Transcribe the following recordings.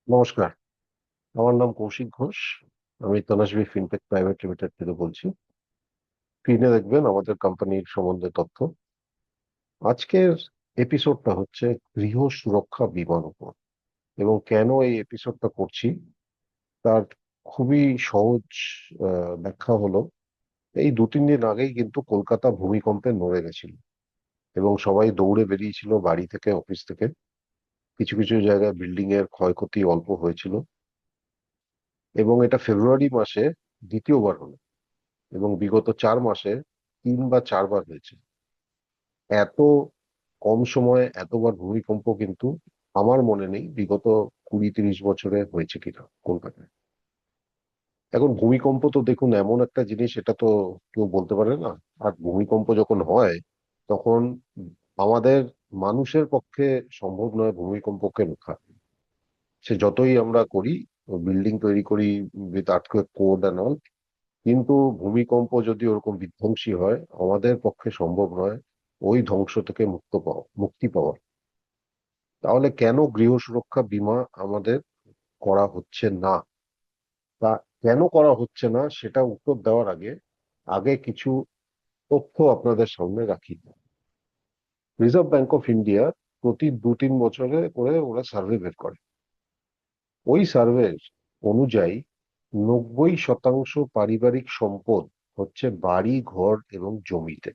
নমস্কার। আমার নাম কৌশিক ঘোষ। আমি তনস্বী ফিনটেক প্রাইভেট লিমিটেড থেকে বলছি। স্ক্রিনে দেখবেন আমাদের কোম্পানির সম্বন্ধে তথ্য। আজকের এপিসোডটা হচ্ছে গৃহ সুরক্ষা বীমার উপর, এবং কেন এই এপিসোডটা করছি তার খুবই সহজ ব্যাখ্যা হলো, এই 2-3 দিন আগেই কিন্তু কলকাতা ভূমিকম্পে নড়ে গেছিল এবং সবাই দৌড়ে বেরিয়েছিল বাড়ি থেকে, অফিস থেকে। কিছু কিছু জায়গায় বিল্ডিং এর ক্ষয়ক্ষতি অল্প হয়েছিল, এবং এটা ফেব্রুয়ারি মাসে দ্বিতীয়বার হলো, এবং বিগত 4 মাসে 3 বা 4 বার হয়েছে। এত কম সময়ে এতবার ভূমিকম্প কিন্তু আমার মনে নেই বিগত 20-30 বছরে হয়েছে কিনা কলকাতায়। এখন ভূমিকম্প তো দেখুন এমন একটা জিনিস, এটা তো কেউ বলতে পারে না। আর ভূমিকম্প যখন হয় তখন আমাদের মানুষের পক্ষে সম্ভব নয় ভূমিকম্পকে রক্ষা। সে যতই আমরা করি, বিল্ডিং তৈরি করি with earthquake code and all, কিন্তু ভূমিকম্প যদি ওরকম বিধ্বংসী হয় আমাদের পক্ষে সম্ভব নয় ওই ধ্বংস থেকে মুক্তি পাওয়া। তাহলে কেন গৃহ সুরক্ষা বীমা আমাদের করা হচ্ছে না? তা কেন করা হচ্ছে না সেটা উত্তর দেওয়ার আগে আগে কিছু তথ্য আপনাদের সামনে রাখি। রিজার্ভ ব্যাংক অফ ইন্ডিয়া প্রতি 2-3 বছরে করে ওরা সার্ভে বের করে। ওই সার্ভের অনুযায়ী 90% পারিবারিক সম্পদ হচ্ছে বাড়ি ঘর এবং জমিতে,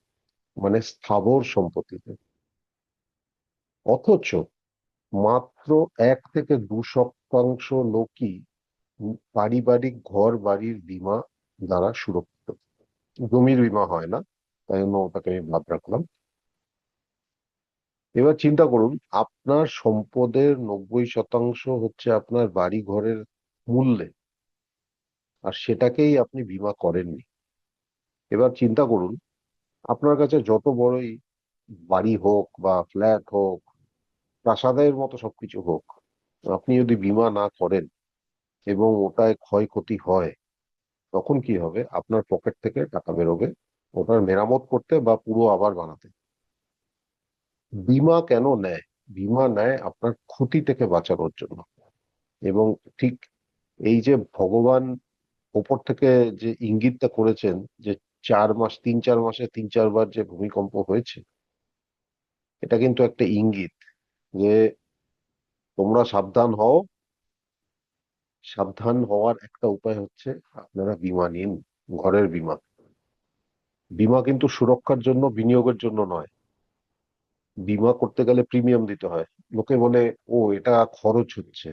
মানে স্থাবর সম্পত্তিতে। অথচ মাত্র 1 থেকে 2 শতাংশ লোকই পারিবারিক ঘর বাড়ির বীমা দ্বারা সুরক্ষিত। জমির বীমা হয় না, তাই জন্য ওটাকে আমি বাদ রাখলাম। এবার চিন্তা করুন, আপনার সম্পদের 90% হচ্ছে আপনার বাড়ি ঘরের মূল্যে, আর সেটাকেই আপনি বীমা করেননি। এবার চিন্তা করুন, আপনার কাছে যত বড়ই বাড়ি হোক বা ফ্ল্যাট হোক, প্রাসাদের মতো সবকিছু হোক, আপনি যদি বীমা না করেন এবং ওটায় ক্ষয়ক্ষতি হয়, তখন কি হবে? আপনার পকেট থেকে টাকা বেরোবে ওটার মেরামত করতে বা পুরো আবার বানাতে। বীমা কেন নেয়? বীমা নেয় আপনার ক্ষতি থেকে বাঁচানোর জন্য। এবং ঠিক এই যে ভগবান ওপর থেকে যে ইঙ্গিতটা করেছেন, যে 4 মাস 3-4 মাসে 3-4 বার যে ভূমিকম্প হয়েছে, এটা কিন্তু একটা ইঙ্গিত যে তোমরা সাবধান হও। সাবধান হওয়ার একটা উপায় হচ্ছে আপনারা বীমা নিন, ঘরের বীমা। বীমা কিন্তু সুরক্ষার জন্য, বিনিয়োগের জন্য নয়। বীমা করতে গেলে প্রিমিয়াম দিতে হয়। লোকে বলে, ও এটা খরচ হচ্ছে।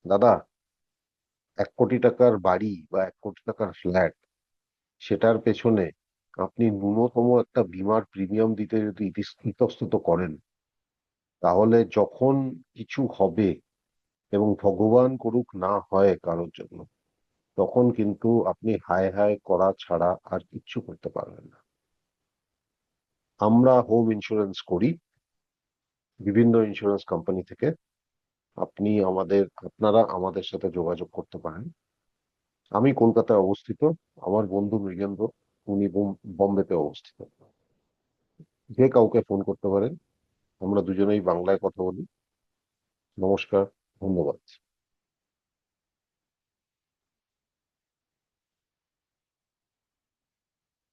দাদা, 1 কোটি টাকার বাড়ি বা 1 কোটি টাকার ফ্ল্যাট, সেটার পেছনে আপনি ন্যূনতম একটা বীমার প্রিমিয়াম দিতে যদি ইতস্তত করেন, তাহলে যখন কিছু হবে, এবং ভগবান করুক না হয় কারোর জন্য, তখন কিন্তু আপনি হায় হায় করা ছাড়া আর কিচ্ছু করতে পারবেন না। আমরা হোম ইন্স্যুরেন্স করি বিভিন্ন ইন্স্যুরেন্স কোম্পানি থেকে। আপনারা আমাদের সাথে যোগাযোগ করতে পারেন। আমি কলকাতায় অবস্থিত, আমার বন্ধু মৃগেন্দ্র, উনি বোম্বেতে অবস্থিত। যে কাউকে ফোন করতে পারেন। আমরা দুজনেই বাংলায় কথা বলি। নমস্কার, ধন্যবাদ।